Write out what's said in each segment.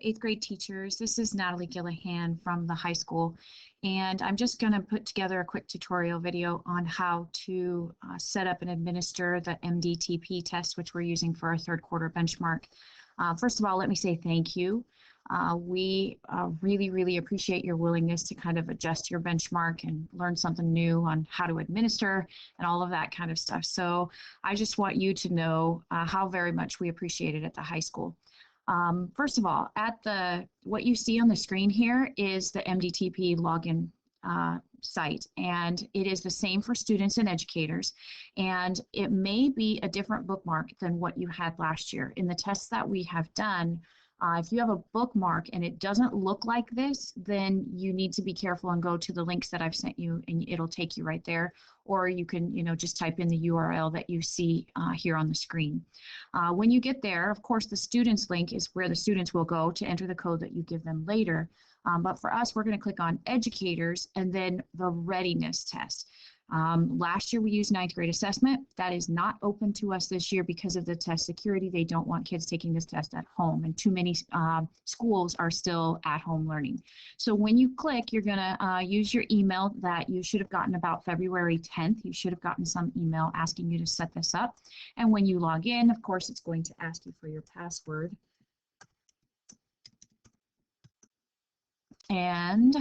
Eighth grade teachers. This is Natalie Gillihan from the high school, and I'm just going to put together a quick tutorial video on how to set up and administer the MDTP test, which we're using for our third quarter benchmark. First of all, let me say thank you. We really appreciate your willingness to kind of adjust your benchmark and learn something new on how to administer and all of that kind of stuff. So I just want you to know how very much we appreciate it at the high school. First of all, what you see on the screen here is the MDTP login site, and it is the same for students and educators, and it may be a different bookmark than what you had last year. In the tests that we have done, if you have a bookmark and it doesn't look like this, then you need to be careful and go to the links that I've sent you, and it'll take you right there. Or you can, just type in the URL that you see here on the screen. When you get there, of course, the students link is where the students will go to enter the code that you give them later. But for us, we're going to click on educators and then the readiness test. Last year we used ninth grade assessment. That is not open to us this year because of the test security. They don't want kids taking this test at home, and too many schools are still at home learning. So when you click, you're gonna use your email that you should have gotten about February 10th. You should have gotten some email asking you to set this up. And when you log in, of course, it's going to ask you for your password. And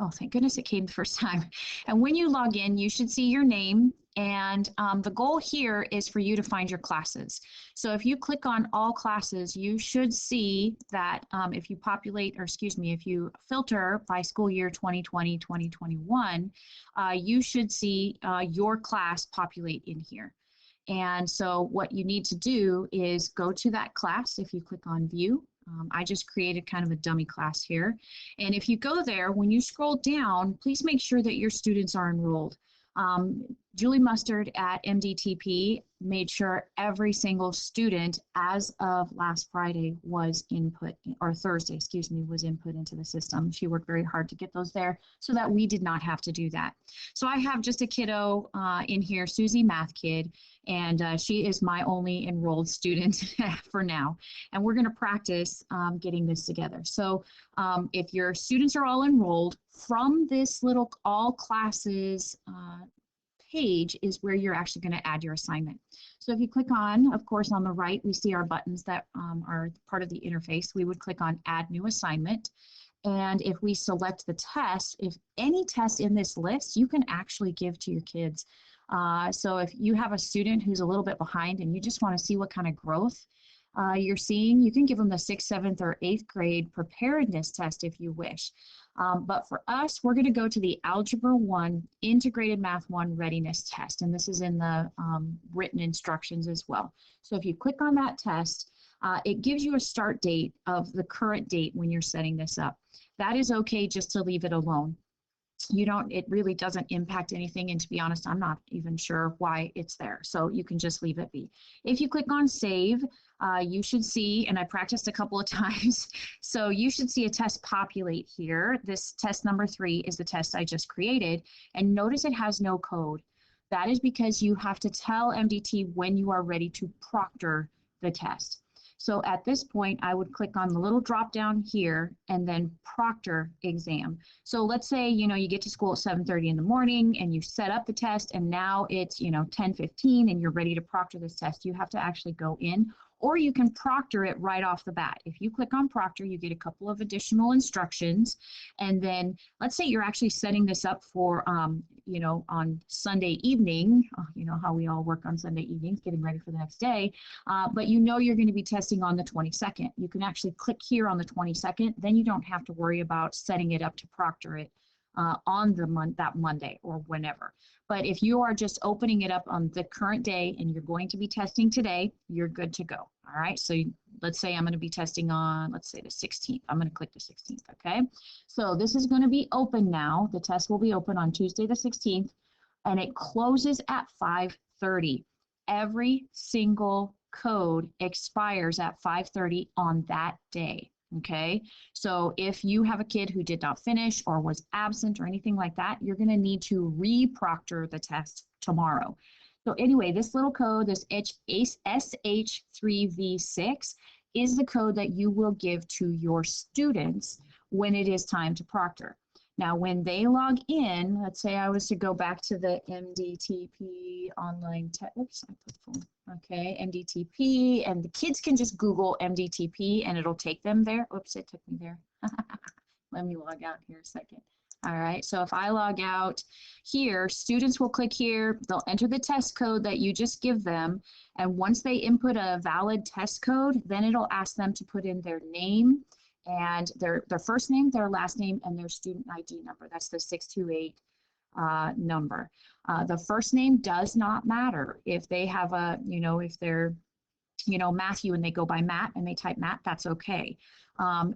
oh, thank goodness it came the first time. And when you log in, you should see your name. And the goal here is for you to find your classes. So if you click on all classes, you should see that if you if you filter by school year 2020-2021, you should see your class populate in here. And so what you need to do is go to that class. If you click on view, I just created kind of a dummy class here. And if you go there, when you scroll down, please make sure that your students are enrolled. Julie Mustard at MDTP made sure every single student as of last Friday was input, or Thursday, excuse me, was input into the system. She worked very hard to get those there so that we did not have to do that. So I have just a kiddo in here, Susie Math Kid, and she is my only enrolled student for now. And we're going to practice getting this together. So if your students are all enrolled, from this little all classes page is where you're actually going to add your assignment. So if you click on, of course, on the right, we see our buttons that are part of the interface. We would click on Add New Assignment. And if we select the test, if any test in this list, you can actually give to your kids. So if you have a student who's a little bit behind and you just want to see what kind of growth you're seeing, you can give them the 6th, 7th, or 8th grade preparedness test if you wish. But for us, we're going to go to the Algebra 1 Integrated Math 1 Readiness Test, and this is in the written instructions as well. So if you click on that test, it gives you a start date of the current date when you're setting this up. That is okay just to leave it alone. It really doesn't impact anything, and to be honest, I'm not even sure why it's there, so you can just leave it be. If you click on save, you should see, and I practiced a couple of times, so you should see a test populate here. This test number 3 is the test I just created, and notice it has no code. That is because you have to tell MDT when you are ready to proctor the test. So at this point, I would click on the little drop down here and then proctor exam. So let's say, you get to school at 7:30 in the morning and you set up the test, and now it's, 10:15 and you're ready to proctor this test. You have to actually go in, or you can proctor it right off the bat. If you click on proctor, you get a couple of additional instructions. And then let's say you're actually setting this up for, on Sunday evening, how we all work on Sunday evenings, getting ready for the next day, but you're going to be testing on the 22nd. You can actually click here on the 22nd, then you don't have to worry about setting it up to proctor it on that Monday or whenever. But if you are just opening it up on the current day and you're going to be testing today, you're good to go. All right, so let's say I'm going to be testing on, let's say the 16th. I'm going to click the 16th, okay? So this is going to be open now. The test will be open on Tuesday the 16th, and it closes at 5:30. Every single code expires at 5:30 on that day. Okay, so if you have a kid who did not finish or was absent or anything like that, you're going to need to re-proctor the test tomorrow. So anyway, this little code, this SH3V6, is the code that you will give to your students when it is time to proctor. Now, when they log in, let's say I was to go back to the MDTP online oops, I put full. Okay, MDTP, and the kids can just Google MDTP and it'll take them there. Oops, it took me there. Let me log out here a second. All right, so if I log out here, students will click here, they'll enter the test code that you just give them, and once they input a valid test code, then it'll ask them to put in their name and their first name, their last name, and their student ID number. That's the 628 number. The first name does not matter. If they have a, if they're, Matthew and they go by Matt and they type Matt, that's okay.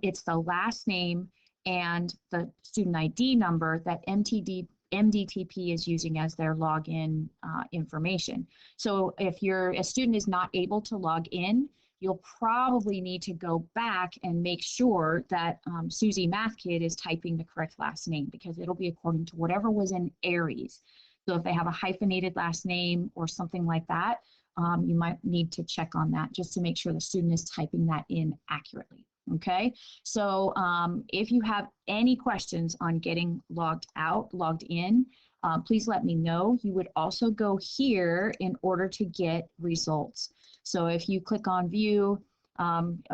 It's the last name and the student ID number that MDTP is using as their login information. So if a student is not able to log in, you'll probably need to go back and make sure that Susie Math Kid is typing the correct last name, because it'll be according to whatever was in Aries. So if they have a hyphenated last name or something like that, you might need to check on that just to make sure the student is typing that in accurately. Okay, so if you have any questions on getting logged in, please let me know. You would also go here in order to get results. So if you click on view,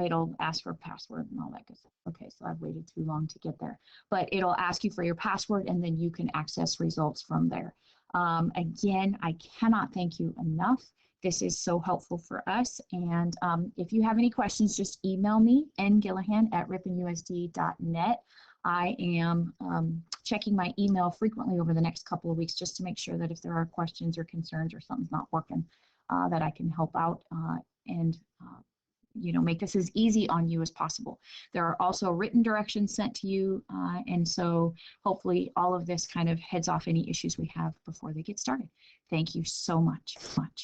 it'll ask for a password and all that good stuff. Okay, so I've waited too long to get there, but it'll ask you for your password and then you can access results from there. Again, I cannot thank you enough. This is so helpful for us. And if you have any questions, just email me, ngillihan@ripponusd.net. I am checking my email frequently over the next couple of weeks just to make sure that if there are questions or concerns or something's not working, that I can help out and make this as easy on you as possible. There are also written directions sent to you, and so hopefully all of this kind of heads off any issues we have before they get started. Thank you so much.